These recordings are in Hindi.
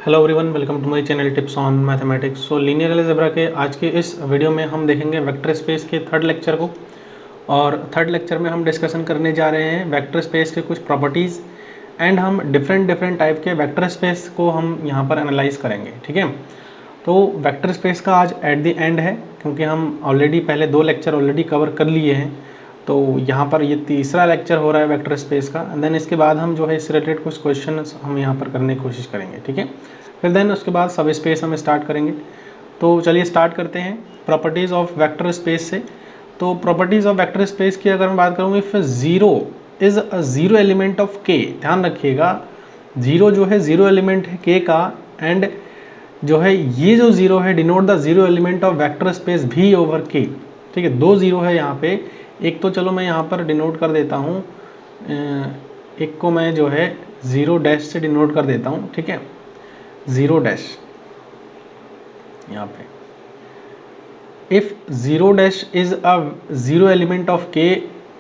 Hello everyone, welcome to my channel tips on mathematics. So linear algebra के आज के इस वीडियो में हम देखेंगे वेक्टर स्पेस के थर्ड लेक्चर को। और थर्ड लेक्चर में हम डिस्कशन करने जा रहे हैं वेक्टर स्पेस के कुछ प्रॉपर्टीज़ एंड हम डिफरेंट टाइप के वेक्टर स्पेस को हम यहाँ पर एनालाइज करेंगे। ठीक है, तो वेक्टर स्पेस का आज एट द एंड है, क्योंकि हम ऑलरेडी पहले 2 लेक्चर ऑलरेडी कवर कर लिए हैं। तो यहाँ पर ये तीसरा लेक्चर हो रहा है वेक्टर स्पेस का। एंड देन इसके बाद हम जो है इससे रिलेटेड कुछ क्वेश्चन हम यहाँ पर करने की कोशिश करेंगे। ठीक है, फिर देन उसके बाद सब स्पेस हम स्टार्ट करेंगे। तो चलिए स्टार्ट करते हैं प्रॉपर्टीज़ ऑफ वेक्टर स्पेस से। तो प्रॉपर्टीज़ ऑफ वेक्टर स्पेस की अगर मैं बात करूँ, if zero is a zero element of के, ध्यान रखिएगा ज़ीरो जो है ज़ीरो एलिमेंट है के का, एंड जो है ये जो ज़ीरो है denote the zero element of vector space भी ओवर के। ठीक है, 2 ज़ीरो है यहाँ पे। एक तो चलो मैं यहाँ पर डिनोट कर देता हूँ, एक को मैं जो है ज़ीरो डैश से डिनोट कर देता हूँ। ठीक है, ज़ीरो डैश यहाँ पे, if zero dash is a zero element of के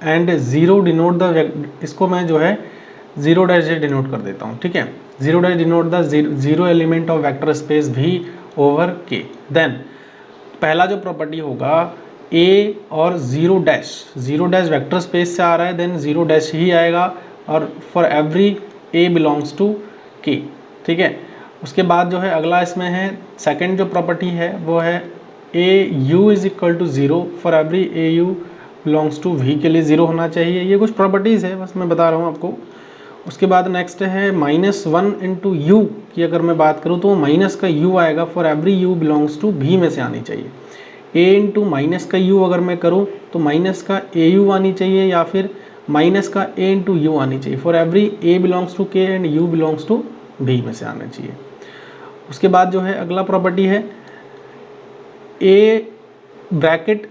एंड ज़ीरो डिनोट द, इसको मैं जो है ज़ीरो डैश से डिनोट कर देता हूँ। ठीक है, zero dash denote the zero element of vector space भी ओवर के। देन पहला जो प्रॉपर्टी होगा ए और ज़ीरो डैश वेक्टर स्पेस से आ रहा है, देन ज़ीरो डैश ही आएगा और for every A belongs to K. ठीक है, उसके बाद जो है अगला इसमें है सेकंड जो प्रॉपर्टी है वो है a u is equal to zero for every a u belongs to v के लिए ज़ीरो होना चाहिए। ये कुछ प्रॉपर्टीज़ है, बस मैं बता रहा हूँ आपको। उसके बाद नेक्स्ट है -1 इंटू यू की अगर मैं बात करूँ तो माइनस का यू आएगा for every U belongs to V में से आनी चाहिए। ए इंटू माइनस का यू अगर मैं करूँ तो माइनस का ए यू आनी चाहिए, या फिर माइनस का ए इंटू यू आनी चाहिए for every A belongs to के and U belongs to V में से आना चाहिए। उसके बाद जो है अगला प्रॉपर्टी है ए ब्रैकेट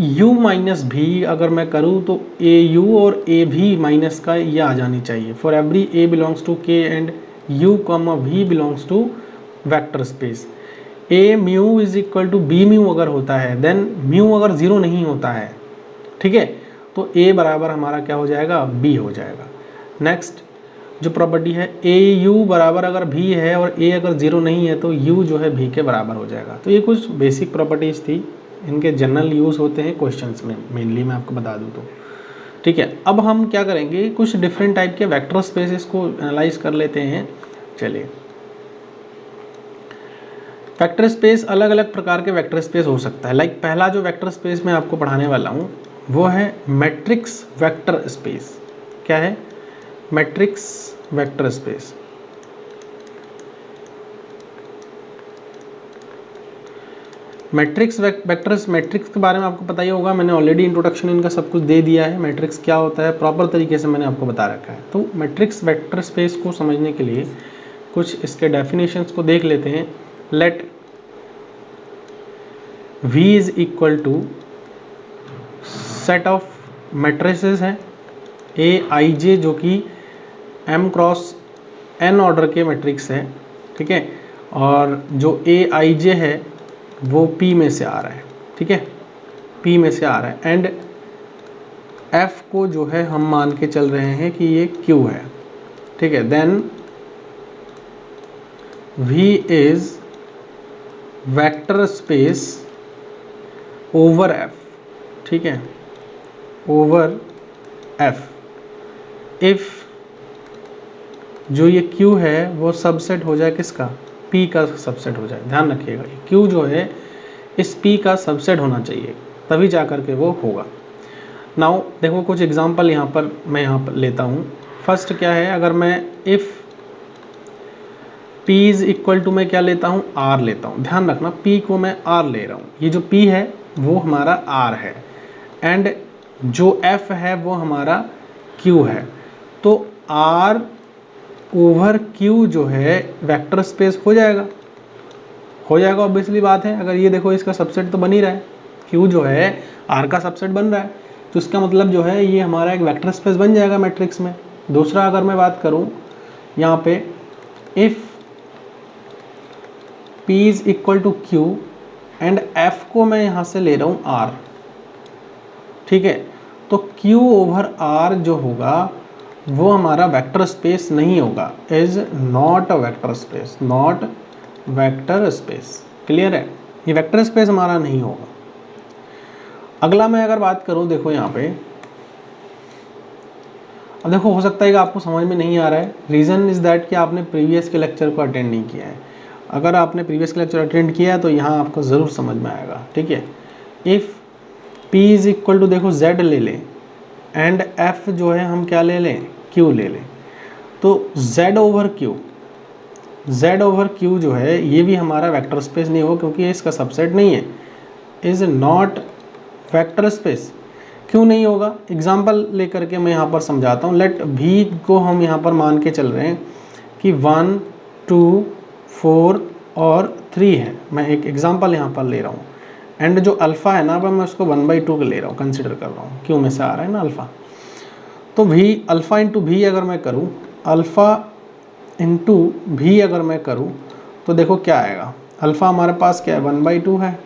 u माइनस भी अगर मैं करूँ तो ए यू और ए भी माइनस का ये आ जानी चाहिए for every A belongs to के and u comma v belongs to vector space. A mu is equal to b mu अगर होता है, देन म्यू अगर ज़ीरो नहीं होता है, ठीक है, तो ए बराबर हमारा क्या हो जाएगा, बी हो जाएगा। नेक्स्ट जो प्रॉपर्टी है ए यू बराबर अगर भी है और ए अगर ज़ीरो नहीं है तो यू जो है भी के बराबर हो जाएगा। तो ये कुछ बेसिक प्रॉपर्टीज़ थी, इनके जनरल यूज़ होते हैं क्वेश्चंस में मेनली, मैं आपको बता दूं तो। ठीक है, अब हम क्या करेंगे, कुछ डिफरेंट टाइप के वेक्टर स्पेसेस को एनालाइज कर लेते हैं। चलिए, वेक्टर स्पेस अलग अलग प्रकार के वेक्टर स्पेस हो सकता है। लाइक पहला जो वेक्टर स्पेस मैं आपको पढ़ाने वाला हूँ वो है मैट्रिक्स वेक्टर स्पेस। क्या है, matrix vector space. Matrix vectors, matrix के बारे में आपको पता ही होगा, मैंने ऑलरेडी इंट्रोडक्शन इनका सब कुछ दे दिया है। मैट्रिक्स क्या होता है प्रॉपर तरीके से मैंने आपको बता रखा है। तो मैट्रिक्स वेक्टर स्पेस को समझने के लिए कुछ इसके डेफिनेशंस को देख लेते हैं। Let V is equal to set of matrices है ए आई जे, जो कि m क्रॉस n ऑर्डर के मैट्रिक्स है। ठीक है, और जो ए आई जे है वो P में से आ रहा है। ठीक है, P में से आ रहा है, एंड F को जो है हम मान के चल रहे हैं कि ये Q है। ठीक है, then V is vector space over F। ठीक है, ओवर F इफ जो ये Q है वो सबसेट हो जाए किसका, P का सबसेट हो जाए। ध्यान रखिएगा Q जो है इस P का सबसेट होना चाहिए, तभी जा कर के वो होगा। नाउ देखो कुछ एग्जांपल यहाँ पर मैं यहाँ पर लेता हूँ। फर्स्ट क्या है, अगर मैं if P is equal to मैं क्या लेता हूँ, R लेता हूँ। ध्यान रखना P को मैं R ले रहा हूँ, ये जो P है वो हमारा R है, एंड जो F है वो हमारा Q है। तो R ओवर Q जो है वेक्टर स्पेस हो जाएगा, ऑब्वियसली बात है। अगर ये देखो इसका सबसेट तो बन ही रहा है, Q जो है R का सबसेट बन रहा है, तो इसका मतलब जो है ये हमारा एक वेक्टर स्पेस बन जाएगा मैट्रिक्स में। दूसरा अगर मैं बात करूं यहाँ पे, if P is equal to Q and F को मैं यहाँ से ले रहा हूँ R। ठीक है, तो Q ओवर R जो होगा वो हमारा वेक्टर स्पेस नहीं होगा, is not a vector space, not vector space. Clear है, ये वेक्टर स्पेस हमारा नहीं होगा। अगला मैं अगर बात करूं, देखो यहाँ पे, अब देखो हो सकता है कि आपको समझ में नहीं आ रहा है, रीज़न इज़ दैट कि आपने प्रीवियस के लेक्चर को अटेंड नहीं किया है। अगर आपने प्रीवियस के लेक्चर अटेंड किया है तो यहाँ आपको ज़रूर समझ में आएगा, ठीक है। If P is equal to, देखो Z ले लें एंड F जो है हम क्या ले लें, Q ले लें, तो Z ओवर Q जो है ये भी हमारा वेक्टर स्पेस नहीं होगा, क्योंकि ये इसका सबसेट नहीं है, इज़ नॉट वेक्टर स्पेस। क्यों नहीं होगा, एग्जाम्पल लेकर के मैं यहाँ पर समझाता हूँ। लेट V को हम यहाँ पर मान के चल रहे हैं कि 1, 2, 4 और 3 है। मैं एक एग्जाम्पल यहाँ पर ले रहा हूँ, एंड जो अल्फ़ा है ना, अब मैं उसको 1/2 ले रहा हूँ, कंसिडर कर रहा हूँ, क्यों में से आ रहा है ना अल्फ़ा। तो V अल्फ़ा इंटू भी अगर मैं करूँ, अल्फ़ा इंटू भी अगर मैं करूँ तो देखो क्या आएगा। अल्फ़ा हमारे पास क्या है, 1/2 है,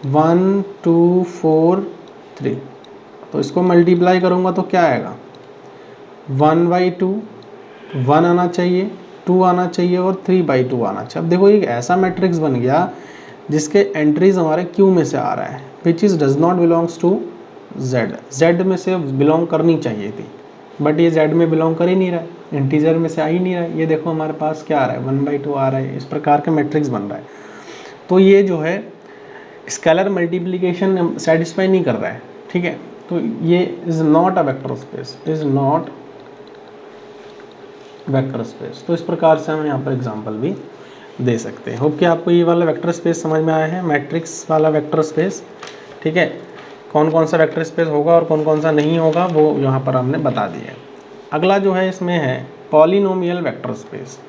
1, 2, 4, 3, तो इसको मल्टीप्लाई करूँगा तो क्या आएगा, 1/2, 1 आना चाहिए, 2 आना चाहिए और 3/2 आना चाहिए। अब देखो एक ऐसा मैट्रिक्स बन गया जिसके एंट्रीज हमारे क्यू में से आ रहा है, which is does not belongs to Z में से बिलोंग करनी चाहिए थी, बट ये जेड में बिलोंग कर ही नहीं रहा है, इंटीजर में से आ ही नहीं रहा है। ये देखो हमारे पास क्या आ रहा है, 1/2 आ रहा है, इस प्रकार का मैट्रिक्स बन रहा है। तो ये जो है स्केलर मल्टीप्लिकेशन सेटिस्फाई नहीं कर रहा है, ठीक है। तो ये is not a vector space, is not vector space. तो इस प्रकार से हम यहाँ पर एग्जांपल भी दे सकते हैं। होप कि आपको ये वाला वेक्टर स्पेस समझ में आया है, मैट्रिक्स वाला वेक्टर स्पेस, ठीक है। कौन कौन सा वेक्टर स्पेस होगा और कौन कौन सा नहीं होगा वो यहाँ पर हमने बता दिया है। अगला जो है इसमें है polynomial vector space,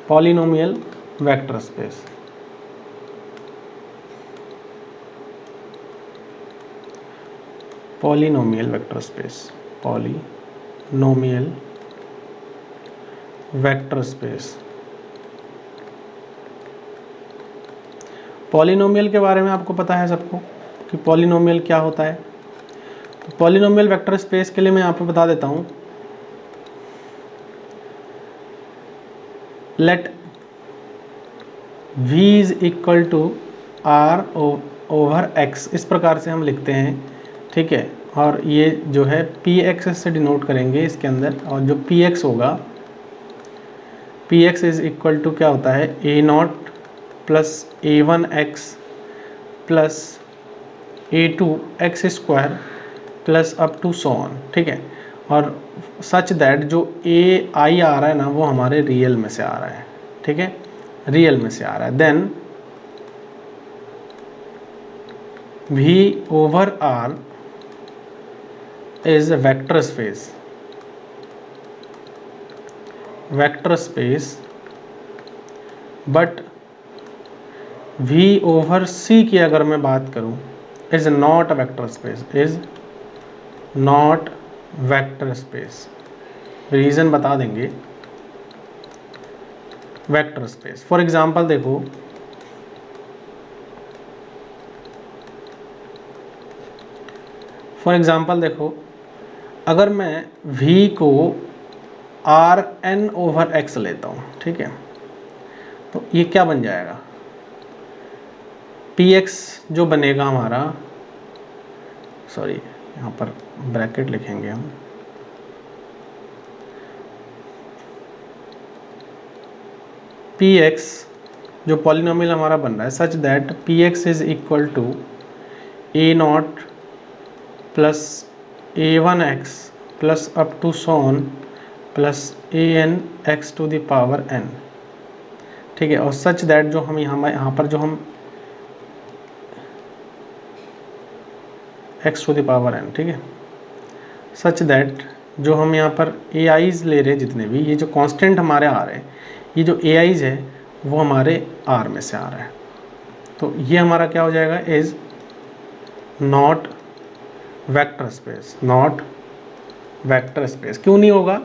polynomial vector space. Polynomial vector space, polynomial vector space. Polynomial के बारे में आपको पता है सबको कि पॉलिनोमियल क्या होता है। तो पॉलिनोमियल वेक्टर स्पेस के लिए मैं आपको बता देता हूँ, let v is equal to r over x, इस प्रकार से हम लिखते हैं, ठीक है। और ये जो है px से डिनोट करेंगे इसके अंदर, और जो px होगा, px इज इक्वल टू क्या होता है, a0 plus a1x plus a2x square plus up to so on, ठीक है। और सच दैट जो ai आ रहा है ना वो हमारे रियल में से आ रहा है, ठीक है, रियल में से आ रहा है। Then v over r is a vector space, vector space, but v over c की अगर मैं बात करूं, is not a vector space, is not vector space। Reason बता देंगे वेक्टर स्पेस। फॉर एग्जांपल देखो, अगर मैं v को Rn ओवर x लेता हूँ, ठीक है, तो ये क्या बन जाएगा, px जो बनेगा हमारा, सॉरी यहाँ पर ब्रैकेट लिखेंगे हम, px जो पॉलिनोमियल हमारा बन रहा है, such that px is equal to a0 plus a1x plus up to so on plus an x to the power n, ठीक है। और सच दैट जो हम यहाँ पर जो हम x to the power n, ठीक है, सच दैट जो हम यहाँ पर ai's ले रहे हैं, जितने भी ये जो कांस्टेंट हमारे आ रहे हैं, ये जो ai's है वो हमारे r में से आ रहा है। तो ये हमारा क्या हो जाएगा, is not vector space, not vector space. क्यों नहीं होगा,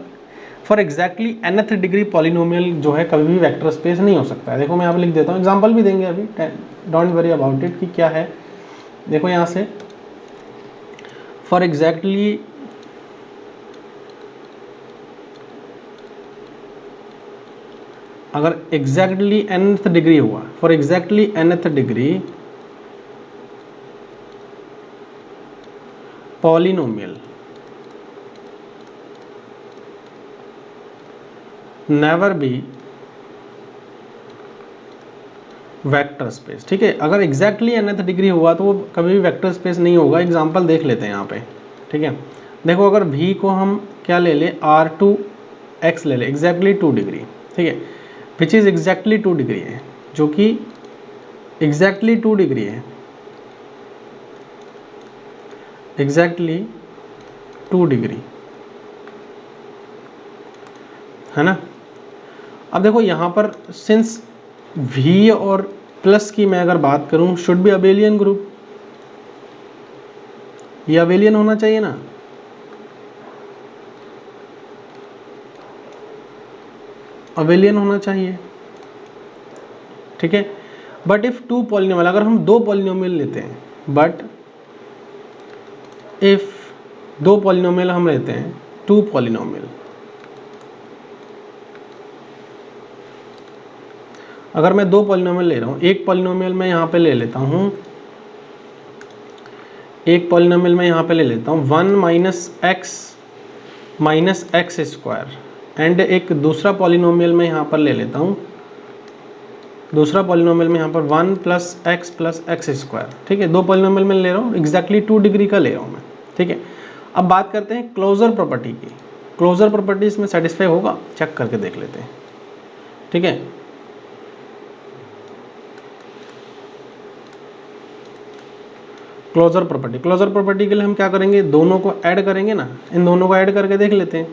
for exactly nth degree polynomial जो है कभी भी वेक्टर स्पेस नहीं हो सकता है। देखो मैं यहाँ पर लिख देता हूँ, एग्जाम्पल भी देंगे अभी, डोंट वरी अबाउट इट कि क्या है। देखो यहाँ से, फॉर एग्जैक्टली अगर एग्जैक्टली nth डिग्री हुआ, for exactly nth degree polynomial never be vector space. ठीक है, अगर एग्जैक्टली nth डिग्री हुआ तो वो कभी भी वेक्टर स्पेस नहीं होगा। एग्जांपल देख लेते हैं यहाँ पे। ठीक है, देखो अगर v को हम क्या ले लें, R2x ले लें, एग्जैक्टली 2 डिग्री। ठीक है, विच इज़ एग्जैक्टली 2 डिग्री है, जो कि एग्जैक्टली 2 डिग्री है, एग्जैक्टली 2 डिग्री है ना। अब देखो यहाँ पर सिंस v और प्लस की मैं अगर बात करूँ, शुड बी अबेलियन ग्रुप, ये अबेलियन होना चाहिए ना। अबेलियन होना चाहिए। ठीक है, बट इफ टू पॉलिनोमियल, अगर हम दो पॉलिनोमियल लेते हैं, बट इफ दो पॉलिनोमियल हम लेते हैं, टू पॉलिनोमियल, अगर मैं दो पॉलिनोमियल ले रहा हूँ, एक पॉलिनोमियल मैं यहाँ पे ले लेता हूँ, एक पॉलिनोमियल मैं यहाँ पे ले लेता हूँ 1 - x स्क्वायर, एंड एक दूसरा पॉलिनोमियल मैं यहाँ पर ले लेता हूँ, दूसरा पॉलिनोमियल में यहाँ पर 1 + x स्क्वायर। ठीक है, दो पॉलिनोमियल मैं ले रहा हूँ, एग्जैक्टली 2 डिग्री का ले रहा हूँ मैं। ठीक है, अब बात करते हैं क्लोजर प्रॉपर्टी की। क्लोजर प्रॉपर्टी इसमें सेटिस्फाई होगा, चेक करके देख लेते हैं। ठीक है, क्लोजर प्रॉपर्टी के लिए हम क्या करेंगे, दोनों को ऐड करेंगे ना, इन दोनों को ऐड करके देख लेते हैं।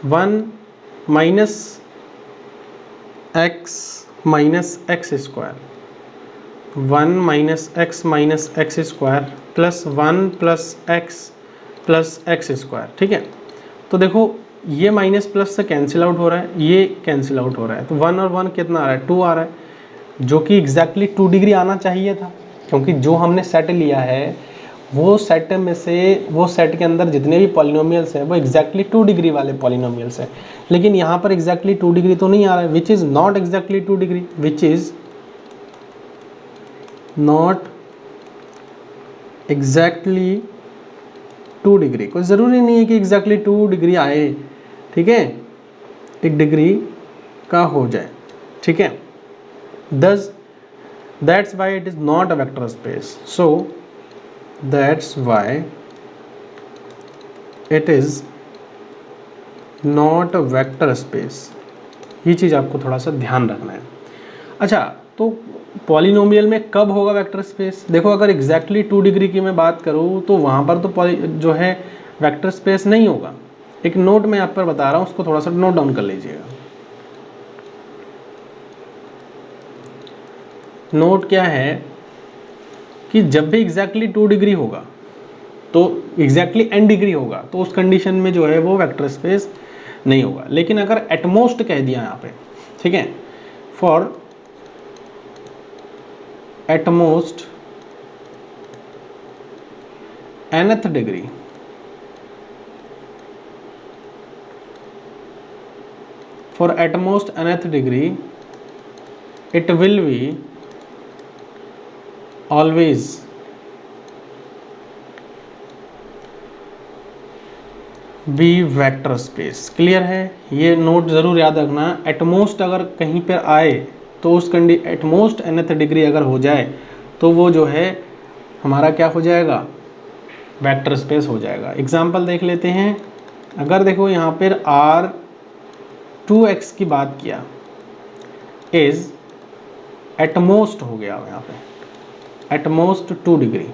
One minus x square, 1 - x square plus 1 + x square. ठीक है, तो देखो ये माइनस प्लस से कैंसिल आउट हो रहा है, ये कैंसिल आउट हो रहा है, तो 1 और 1 कितना आ रहा है, 2 आ रहा है, जो कि एग्जैक्टली 2 डिग्री आना चाहिए था, क्योंकि जो हमने सेट लिया है वो सेट में से, वो सेट के अंदर जितने भी पॉलिनोमियल्स हैं वो एग्जैक्टली 2 डिग्री वाले पॉलिनोमियल्स हैं। लेकिन यहाँ पर एग्जैक्टली 2 डिग्री तो नहीं आ रहा है, which is not exactly 2 degree, which is not exactly 2 degree. कोई ज़रूरी नहीं है कि एग्जैक्टली 2 डिग्री आए। ठीक है, 1 डिग्री का हो जाए। ठीक है, thus that's why it is not a vector space, so that's why it is not a vector space। ये चीज़ आपको थोड़ा सा ध्यान रखना है। अच्छा, तो पॉलिनोमियल में कब होगा वेक्टर स्पेस, देखो अगर एग्जैक्टली 2 डिग्री की मैं बात करूँ तो वहाँ पर तो जो है वेक्टर स्पेस नहीं होगा। एक नोट मैं आप पर बता रहा हूँ, उसको थोड़ा सा नोट डाउन कर लीजिएगा। नोट क्या है कि जब भी एग्जैक्टली 2 डिग्री होगा तो एग्जैक्टली n डिग्री होगा, तो उस कंडीशन में जो है वो वेक्टर स्पेस नहीं होगा। लेकिन अगर एटमोस्ट कह दिया यहाँ पे, ठीक है, for at most nth degree, for at most nth degree it will be always be vector space। Clear है, ये नोट ज़रूर याद रखना। एटमोस्ट अगर कहीं पर आए तो उस एटमोस्ट nth डिग्री अगर हो जाए तो वो जो है हमारा क्या हो जाएगा, वेक्टर स्पेस हो जाएगा। एग्जाम्पल देख लेते हैं। अगर देखो यहाँ पर R2x की बात किया, इज एटमोस्ट हो गया यहाँ पे, एटमोस्ट 2 डिग्री,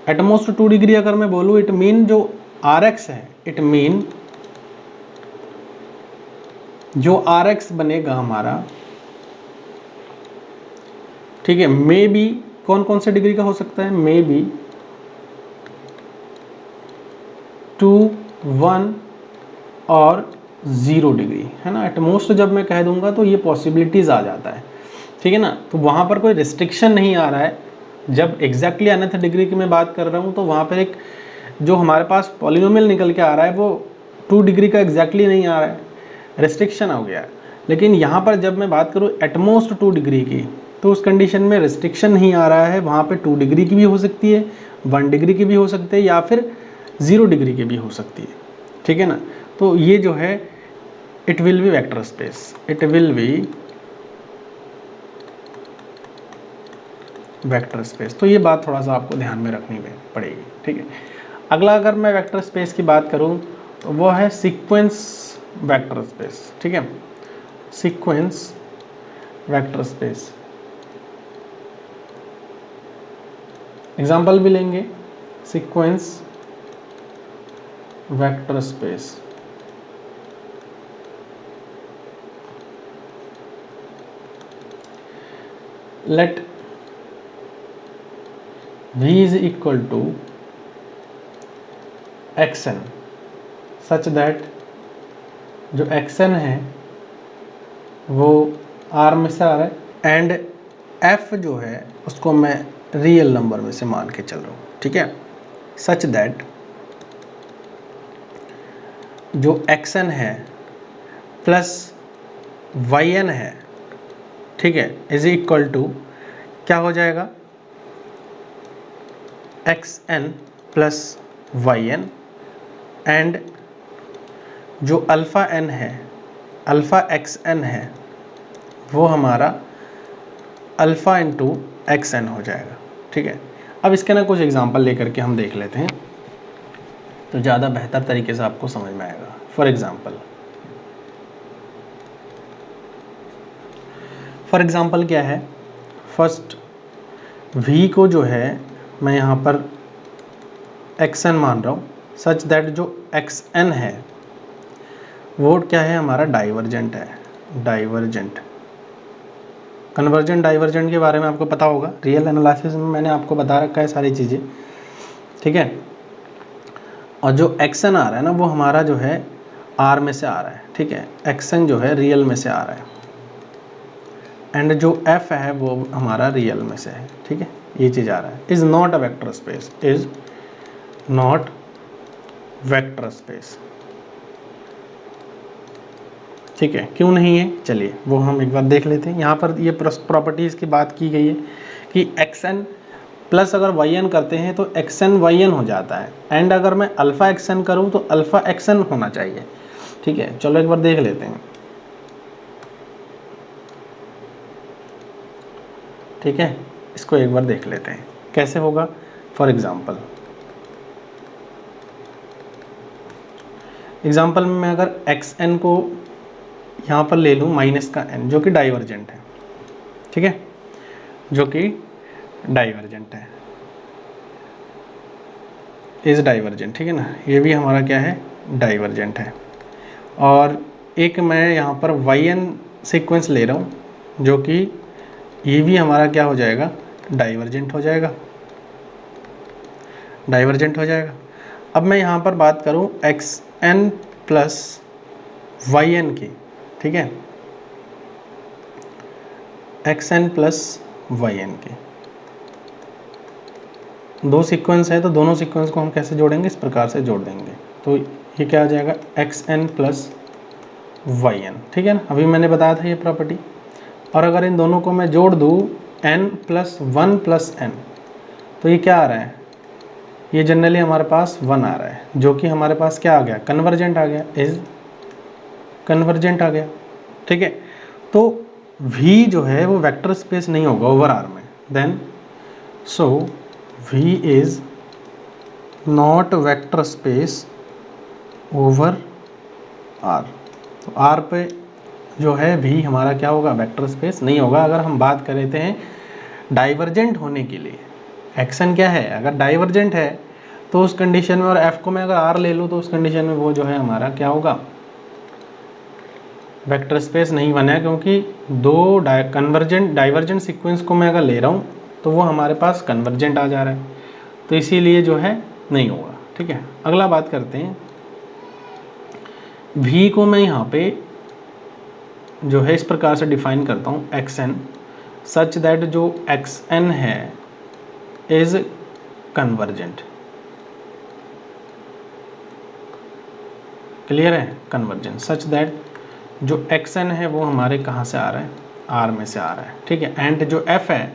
एटमोस्ट 2 डिग्री अगर मैं बोलूँ, इट मीन जो Rx है, इट मीन जो Rx बनेगा हमारा, ठीक है, मे बी कौन कौन से डिग्री का हो सकता है, मे बी 2, 1 और 0 डिग्री, है ना। एटमोस्ट जब मैं कह दूंगा तो ये पॉसिबिलिटीज़ आ जाता है, ठीक है ना। तो वहाँ पर कोई रिस्ट्रिक्शन नहीं आ रहा है, जब एग्जैक्टली अनथ डिग्री की मैं बात कर रहा हूँ तो वहाँ पर एक जो हमारे पास पॉलिनोमियल निकल के आ रहा है वो 2 डिग्री का एग्जैक्टली नहीं आ रहा है, रिस्ट्रिक्शन हो गया है। लेकिन यहाँ पर जब मैं बात करूँ एटमोस्ट 2 डिग्री की, तो उस कंडीशन में रिस्ट्रिक्शन नहीं आ रहा है, वहाँ पे 2 डिग्री की भी हो सकती है, 1 डिग्री की भी हो सकती है, या फिर 0 डिग्री की भी हो सकती है, ठीक है ना। तो ये जो है it will be vector space, it will be vector space. तो ये बात थोड़ा सा आपको ध्यान में रखनी पड़ेगी, ठीक है। अगला अगर मैं वेक्टर स्पेस की बात करूँ तो वो है सीक्वेंस वेक्टर स्पेस, ठीक है, सीक्वेंस वेक्टर स्पेस। एग्जाम्पल भी लेंगे, sequence vector space. Let V is equal to xn such that जो xn है वो R में से आ रहा है एंड f जो है उसको मैं रियल नंबर में से मान के चल रहा हूँ, ठीक है। सच दैट जो xn है प्लस yn है, ठीक है, इज इक्वल टू क्या हो जाएगा, xn प्लस yn एंड जो अल्फ़ा n है, अल्फ़ा xn है, वो हमारा अल्फ़ा इंटू xn हो जाएगा, ठीक है। अब इसके ना कुछ एग्जांपल लेकर के हम देख लेते हैं तो ज़्यादा बेहतर तरीके से आपको समझ में आएगा। फॉर एग्ज़ाम्पल क्या है, फर्स्ट v को जो है मैं यहाँ पर xn मान रहा हूँ सच दैट जो xn है वो क्या है, हमारा डाइवर्जेंट है, डाइवर्जेंट। कन्वर्जेंट डाइवर्जेंट के बारे में आपको पता होगा, रियल एनालिसिस में मैंने आपको बता रखा है सारी चीज़ें, ठीक है। और जो xn आ रहा है ना वो हमारा जो है r में से आ रहा है, ठीक है, xn जो है रियल में से आ रहा है एंड जो f है वो हमारा रियल में से है, ठीक है, ये चीज़ आ रहा है। Is not a vector space, is not vector space, ठीक है। क्यों नहीं है, चलिए वो हम एक बार देख लेते हैं। यहाँ पर ये प्रॉपर्टीज़ की बात की गई है कि xn प्लस अगर yn करते हैं तो xn yn हो जाता है एंड अगर मैं अल्फ़ा xn करूँ तो अल्फ़ा xn होना चाहिए, ठीक है। चलो एक बार देख लेते हैं, ठीक है, इसको एक बार देख लेते हैं कैसे होगा। फॉर एग्जाम्पल में मैं अगर xn को यहाँ पर ले लूँ माइनस का n जो कि डाइवर्जेंट है, ठीक है, जो कि डाइवर्जेंट है, इज डाइवर्जेंट, ठीक है ना, ये भी हमारा क्या है, डाइवर्जेंट है। और एक मैं यहाँ पर yn सीक्वेंस ले रहा हूँ जो कि ये भी हमारा क्या हो जाएगा, डाइवर्जेंट हो जाएगा, डाइवर्जेंट हो जाएगा। अब मैं यहाँ पर बात करूँ xn प्लस yn की, ठीक है, xn प्लस yn के दो सीक्वेंस है तो दोनों सीक्वेंस को हम कैसे जोड़ेंगे, इस प्रकार से जोड़ देंगे। तो ये क्या आ जाएगा, xn प्लस yn, ठीक है ना, अभी मैंने बताया था ये प्रॉपर्टी। और अगर इन दोनों को मैं जोड़ दूँ n प्लस 1 प्लस n, तो ये क्या आ रहा है, ये जनरली हमारे पास 1 आ रहा है, जो कि हमारे पास क्या आ गया, कन्वर्जेंट आ गया, इज कन्वर्जेंट आ गया, ठीक है। तो v जो है वो वेक्टर स्पेस नहीं होगा ओवर R में, then so v is not vector space over R। तो R पे जो है v हमारा क्या होगा, वेक्टर स्पेस नहीं होगा। अगर हम बात कर रहे हैं डाइवर्जेंट होने के लिए, एक्शन क्या है, अगर डाइवर्जेंट है तो उस कंडीशन में, और f को मैं अगर R ले लूँ तो उस कंडीशन में वो जो है हमारा क्या होगा, वेक्टर स्पेस नहीं बना है, क्योंकि दो डाइवर्जेंट सीक्वेंस को मैं अगर ले रहा हूँ तो वो हमारे पास कन्वर्जेंट आ जा रहा है, तो इसीलिए जो है नहीं होगा, ठीक है। अगला बात करते हैं, v को मैं यहाँ पे जो है इस प्रकार से डिफाइन करता हूँ xn सच दैट जो xn है इज कन्वर्जेंट। क्लियर है? कन्वर्जेंट सच दैट जो xn है वो हमारे कहाँ से आ रहा है, r में से आ रहा है, ठीक है। एंड जो f है,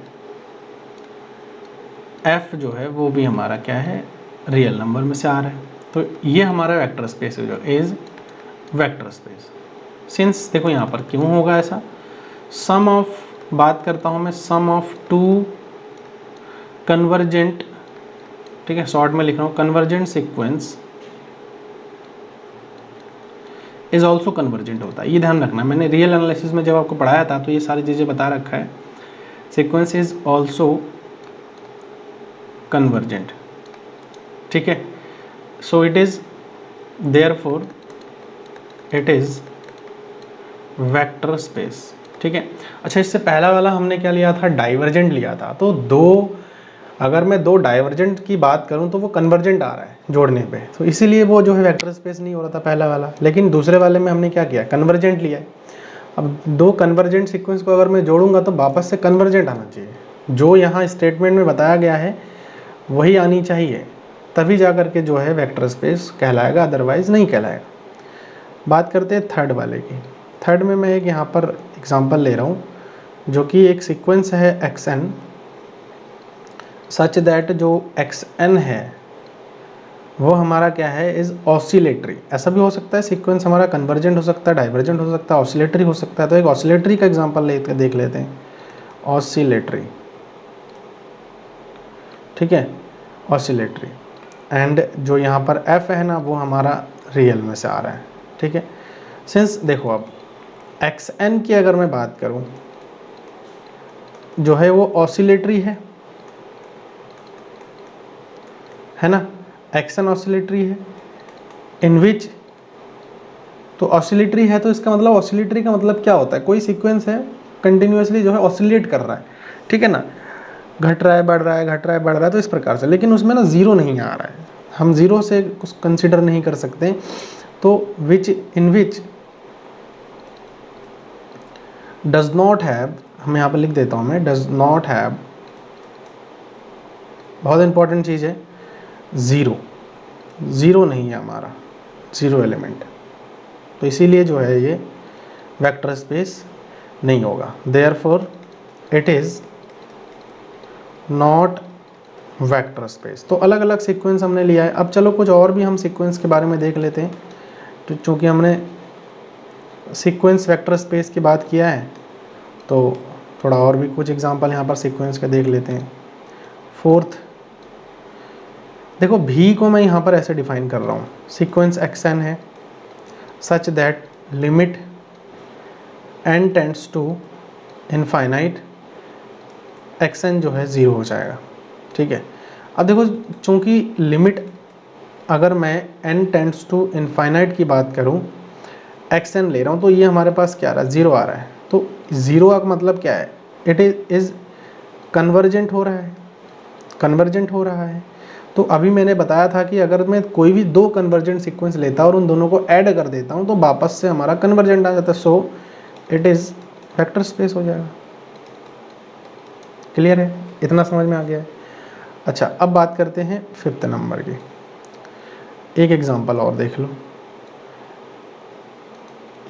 f जो है वो भी हमारा क्या है, रियल नंबर में से आ रहा है। तो ये हमारा वेक्टर स्पेस है जो इज वेक्टर स्पेस। सिंस देखो यहाँ पर क्यों होगा ऐसा, सम ऑफ, बात करता हूँ मैं सम ऑफ टू कन्वर्जेंट, ठीक है, शॉर्ट में लिख रहा हूँ, convergent sequence is also convergent होता है। ये ध्यान रखना, मैंने रियल एनालिसिस में जब आपको पढ़ाया था तो ये सारी चीज़ें बता रखा है। सीक्वेंस इज ऑल्सो कन्वर्जेंट, ठीक है। So it is therefore it is vector space, ठीक है। अच्छा, इससे पहला वाला हमने क्या लिया था, डाइवर्जेंट लिया था। तो दो, अगर मैं दो डाइवर्जेंट की बात करूं तो वो कन्वर्जेंट आ रहा है जोड़ने पे, तो इसीलिए वो जो है वेक्टर स्पेस नहीं हो रहा था पहला वाला। लेकिन दूसरे वाले में हमने क्या किया, कन्वर्जेंट लिया है। अब दो कन्वर्जेंट सीक्वेंस को अगर मैं जोड़ूंगा तो वापस से कन्वर्जेंट आना चाहिए, जो यहाँ स्टेटमेंट में बताया गया है वही आनी चाहिए, तभी जा करके जो है वेक्टर स्पेस कहलाएगा, अदरवाइज नहीं कहलाएगा। बात करते हैं थर्ड वाले की। थर्ड में मैं एक यहाँ पर एग्जांपल ले रहा हूँ, जो कि एक सीक्वेंस है xn सच दैट जो xn है वो हमारा क्या है, इज ऑसिलेटरी। ऐसा भी हो सकता है सीक्वेंस हमारा कन्वर्जेंट हो सकता है, डाइवर्जेंट हो सकता है, ऑसिलेटरी हो सकता है। तो एक ऑसिलेटरी का एग्जांपल देख लेते हैं, ऑसिलेटरी, ठीक है, ऑसिलेटरी। एंड जो यहाँ पर f है ना वो हमारा रियल में से आ रहा है, ठीक है। सिंस देखो अब xn की अगर मैं बात करूँ जो है वो ऑसिलेटरी है ना, xn ऑसिलेटरी है, इन विच, तो ऑसिलेटरी है तो इसका मतलब, ऑसिलेटरी का मतलब क्या होता है, कोई सीक्वेंस है कंटिन्यूअसली जो है ऑसिलेट कर रहा है, ठीक है ना, घट रहा है, बढ़ रहा है, घट रहा है, बढ़ रहा है, तो इस प्रकार से। लेकिन उसमें ना जीरो नहीं आ रहा है, हम जीरो से कुछ कंसिडर नहीं कर सकते। तो विच, इन विच डज नॉट हैव, हम यहाँ पर लिख देता हूँ मैं, डज नॉट हैव, बहुत इंपॉर्टेंट चीज़ है, ज़ीरो, ज़ीरो नहीं है हमारा, ज़ीरो एलिमेंट, तो इसीलिए जो है ये वेक्टर स्पेस नहीं होगा। Therefore it is not vector space. तो अलग अलग सीक्वेंस हमने लिया है। अब चलो कुछ और भी हम सीक्वेंस के बारे में देख लेते हैं, तो चूँकि हमने सीक्वेंस वेक्टर स्पेस की बात किया है तो थोड़ा और भी कुछ एग्जांपल यहाँ पर सीक्वेंस के देख लेते हैं। फोर्थ, देखो भी को मैं यहाँ पर ऐसे डिफाइन कर रहा हूँ, सीक्वेंस xn है such that limit n tends to infinite, xn जो है ज़ीरो हो जाएगा, ठीक है। अब देखो चूँकि लिमिट, अगर मैं n टेंड्स टू इनफाइनाइट की बात करूँ, xn ले रहा हूँ, तो ये हमारे पास क्या आ रहा है, ज़ीरो आ रहा है। तो ज़ीरो का मतलब क्या है, इट इज़ कन्वर्जेंट हो रहा है, कन्वर्जेंट हो रहा है। तो अभी मैंने बताया था कि अगर मैं कोई भी दो कन्वर्जेंट सीक्वेंस लेता और उन दोनों को ऐड कर देता हूँ तो वापस से हमारा कन्वर्जेंट आ जाता है, so it is vector space हो जाएगा। क्लियर है? इतना समझ में आ गया है? अच्छा, अब बात करते हैं फिफ्थ नंबर की। एक एग्जांपल और देख लो,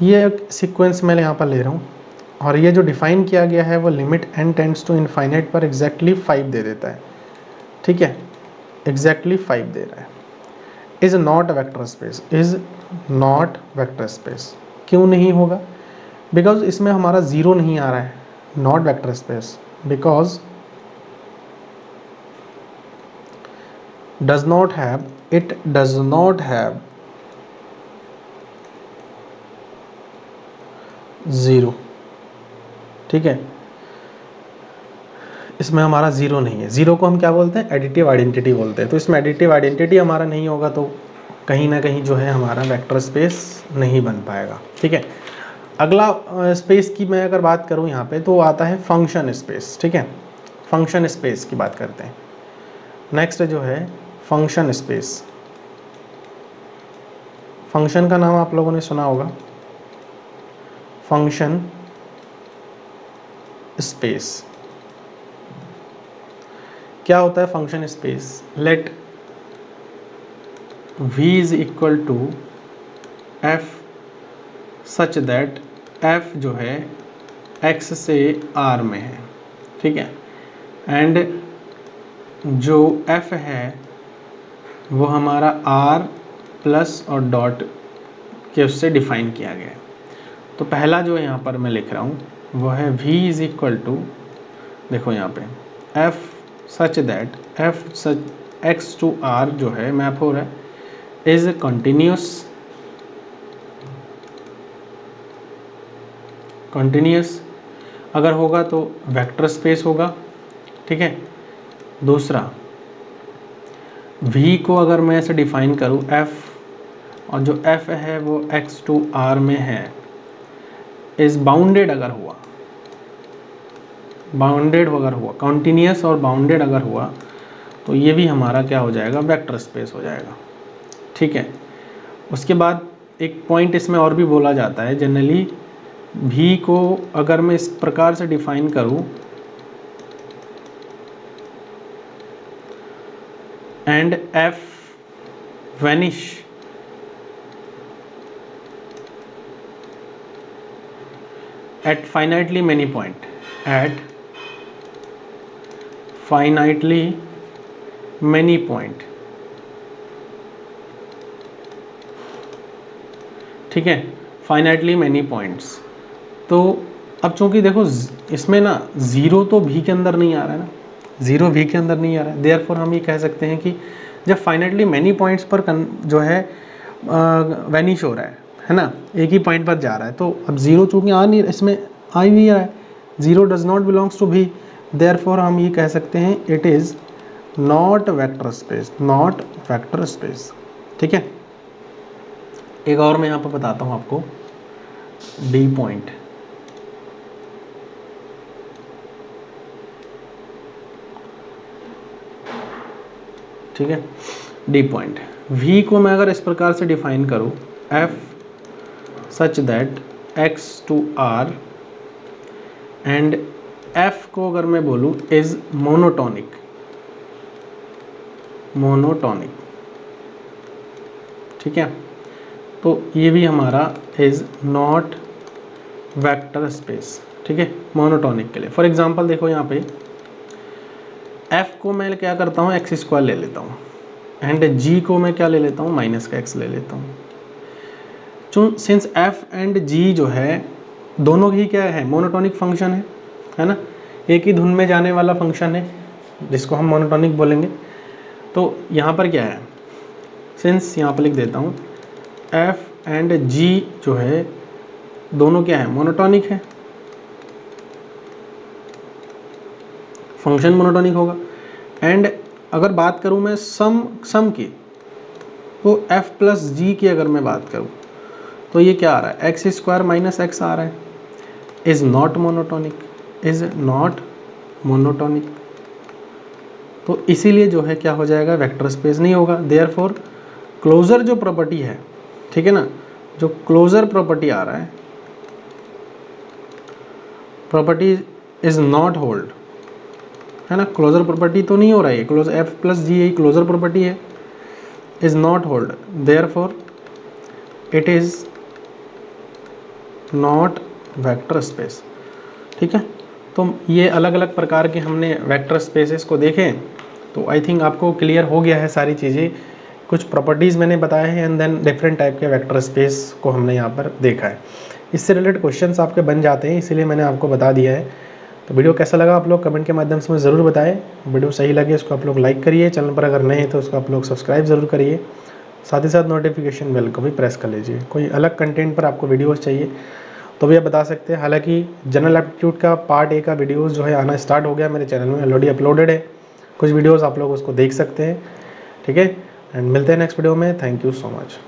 ये एक सीक्वेंस मैं यहाँ पर ले रहा हूँ और ये जो डिफाइन किया गया है वो limit n tends to infinite पर एग्जैक्टली 5 दे देता है, ठीक है, एग्जैक्टली 5 दे रहा है। Is not vector space, is not vector space. क्यों नहीं होगा? बिकॉज इसमें हमारा ज़ीरो नहीं आ रहा है, not vector space, because does not have, it does not have zero, ठीक है, इसमें हमारा ज़ीरो नहीं है। ज़ीरो को हम क्या बोलते हैं, एडिटिव आइडेंटिटी बोलते हैं। तो इसमें एडिटिव आइडेंटिटी हमारा नहीं होगा तो कहीं ना कहीं जो है हमारा वेक्टर स्पेस नहीं बन पाएगा, ठीक है। अगला स्पेस की मैं अगर बात करूं यहाँ पे तो आता है फंक्शन स्पेस, ठीक है, फंक्शन स्पेस की बात करते हैं। नेक्स्ट जो है फंक्शन स्पेस, फंक्शन का नाम आप लोगों ने सुना होगा, फंक्शन स्पेस। क्या होता है function space, let v is equal to f such that f जो है x से r में है, ठीक है, एंड जो f है वो हमारा r प्लस और डॉट के उससे डिफाइन किया गया है। तो पहला जो यहाँ पर मैं लिख रहा हूँ वो है v इज इक्वल टू, देखो यहाँ पे f such that f such x to r जो है मैप हो रहा है इज कंटिन्यूस अगर होगा तो वेक्टर स्पेस होगा, ठीक है। दूसरा v को अगर मैं ऐसे डिफाइन करूँ f, और जो f है वो x टू r में है, इज बाउंडेड अगर हुआ, कंटिन्यूस और बाउंडेड अगर हुआ तो ये भी हमारा क्या हो जाएगा, वेक्टर स्पेस हो जाएगा, ठीक है। उसके बाद एक पॉइंट इसमें और भी बोला जाता है, जनरली v को अगर मैं इस प्रकार से डिफाइन करूं and f vanish at finitely many point, at finitely many point, ठीक है, फाइनाइटली मैनी पॉइंट्स। तो अब चूंकि देखो इसमें ना ज़ीरो तो v के अंदर नहीं आ रहा है ना, ज़ीरो v के अंदर नहीं आ रहा है, देयरफॉर हम ये कह सकते हैं कि जब फाइनाइटली मैनी पॉइंट्स पर जो है वैनिश हो रहा है ना, एक ही पॉइंट पर जा रहा है, तो अब ज़ीरो चूंकि आ नहीं, इसमें आ ही नहीं रहा है, zero does not belongs to v, therefore हम ये कह सकते हैं it is not vector space, not vector space, ठीक है। एक और मैं यहाँ पर बताता हूँ आपको, डी पॉइंट, ठीक है, डी पॉइंट। v को मैं अगर इस प्रकार से डिफाइन करूं, f such that x to r and f को अगर मैं बोलूं इज मोनोटोनिक, ठीक है, तो ये भी हमारा इज नॉट वेक्टर स्पेस, ठीक है, मोनोटोनिक के लिए। फॉर एग्जांपल देखो यहाँ पे f को मैं क्या करता हूँ एक्स स्क्वायर ले लेता हूँ एंड g को मैं क्या ले लेता हूँ माइनस का x ले लेता हूँ। सिंस f एंड g जो है दोनों ही क्या है, मोनोटोनिक फंक्शन है ना, एक ही धुन में जाने वाला फंक्शन है जिसको हम मोनोटोनिक बोलेंगे। तो यहाँ पर क्या है, सिंस यहाँ पर लिख देता हूँ f एंड g जो है दोनों क्या है, मोनोटोनिक है, फंक्शन मोनोटोनिक होगा। एंड अगर बात करूँ मैं सम की, तो f प्लस जी की अगर मैं बात करूँ तो ये क्या आ रहा है, एक्स स्क्वायर माइनस एक्स आ रहा है, इज नॉट मोनोटोनिक, तो इसीलिए जो है क्या हो जाएगा, वेक्टर स्पेस नहीं होगा। देयरफॉर क्लोजर जो प्रॉपर्टी है, ठीक है ना, जो क्लोजर प्रॉपर्टी आ रहा है, प्रॉपर्टी इज नॉट होल्ड, है ना, क्लोजर प्रॉपर्टी तो नहीं हो रहा है, क्लोज एफ प्लस जी यही क्लोजर प्रॉपर्टी है, is not hold, therefore it is not vector space, ठीक है। तो ये अलग अलग प्रकार के हमने वेक्टर स्पेसेस को देखे, तो आई थिंक आपको क्लियर हो गया है सारी चीज़ें, कुछ प्रॉपर्टीज़ मैंने बताए हैं एंड देन डिफरेंट टाइप के वेक्टर स्पेस को हमने यहाँ पर देखा है। इससे रिलेटेड क्वेश्चंस आपके बन जाते हैं, इसीलिए मैंने आपको बता दिया है। तो वीडियो कैसा लगा आप लोग कमेंट के माध्यम से मुझे ज़रूर बताएं। वीडियो सही लगे उसको आप लोग लाइक करिए, चैनल पर अगर नए हैं तो उसको आप लोग सब्सक्राइब ज़रूर करिए, साथ ही साथ नोटिफिकेशन बेल को भी प्रेस कर लीजिए। कोई अलग कंटेंट पर आपको वीडियोस चाहिए तो भी आप बता सकते हैं। हालांकि जनरल एप्टीट्यूड का पार्ट ए का वीडियोस जो है आना स्टार्ट हो गया, मेरे चैनल में ऑलरेडी अपलोडेड है, कुछ वीडियोस आप लोग उसको देख सकते हैं, ठीक है। एंड मिलते हैं नेक्स्ट वीडियो में, थैंक यू सो मच।